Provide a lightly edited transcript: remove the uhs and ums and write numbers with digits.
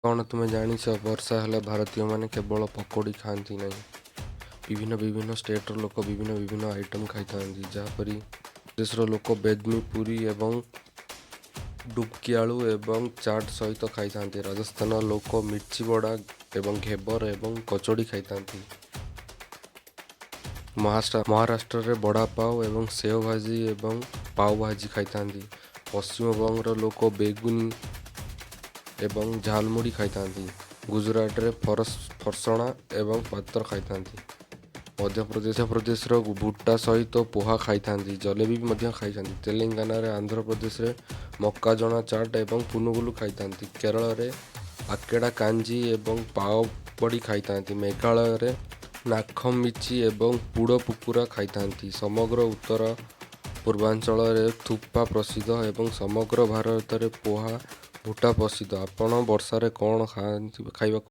କ'ଣ ତୁମେ ଜାଣିଛ, ବର୍ଷା ହେଲେ ଭାରତୀୟମାନେ କେବଳ ପକୋଡ଼ି ଖାଆନ୍ତି ନାହିଁ, ବିଭିନ୍ନ ଷ୍ଟେଟ୍ର ଲୋକ ବିଭିନ୍ନ ଆଇଟମ୍ ଖାଇଥାନ୍ତି। ଯାହାପରି ଦେଶର ଲୋକ ବେଦମୀ, ପୁରୀ ଏବଂ ଡୁବକି ଆଳୁ ଏବଂ ଚାଟ୍ ସହିତ ଖାଇଥାନ୍ତି। ରାଜସ୍ଥାନ ଲୋକ ମିର୍ଚି ବଡ଼ା ଏବଂ ଘେବର ଏବଂ କଚୋଡ଼ି ଖାଇଥାନ୍ତି। ମହାରାଷ୍ଟ୍ରରେ ବଡ଼ା ପାଓ ଏବଂ ସେଓ ଭାଜି ଏବଂ ପାଓ ଭାଜି ଖାଇଥାନ୍ତି। ପଶ୍ଚିମବଙ୍ଗର ଲୋକ ବେଗୁନି ଏବଂ ଝାଲମୁଢ଼ି ଖାଇଥାନ୍ତି। ଗୁଜରାଟରେ ଫରସଣା ଏବଂ ପାତ୍ର ଖାଇଥାନ୍ତି। ମଧ୍ୟପ୍ରଦେଶର ଭୁଟ୍ଟା ସହିତ ପୋହା ଖାଇଥାନ୍ତି। ଜଲେବି ମଧ୍ୟ ଖାଇଥାନ୍ତି। ତେଲେଙ୍ଗାନାରେ ଆନ୍ଧ୍ରପ୍ରଦେଶରେ ମକାଜଣା ଚାଟ୍ ଏବଂ ପୁନୁଗୁଲୁ ଖାଇଥାନ୍ତି। କେରଳରେ ଆକେଡ଼ା କାଞ୍ଜି ଏବଂ ପାଓ ବଡ଼ି ଖାଇଥାନ୍ତି। ମେଘାଳୟରେ ନାଖମିଚି ଏବଂ ପୁଡ଼ ପୁକୁରା ଖାଇଥାନ୍ତି। ସମଗ୍ର ଉତ୍ତର ପୂର୍ବାଞ୍ଚଳରେ ଥୁପ୍ପା ପ୍ରସିଦ୍ଧ ଏବଂ ସମଗ୍ର ଭାରତରେ ପୋହା ଭୁଟ୍ଟା ପ୍ରସିଦ୍ଧ। ଆପଣ ବର୍ଷାରେ କ'ଣ ଖାଇବାକୁ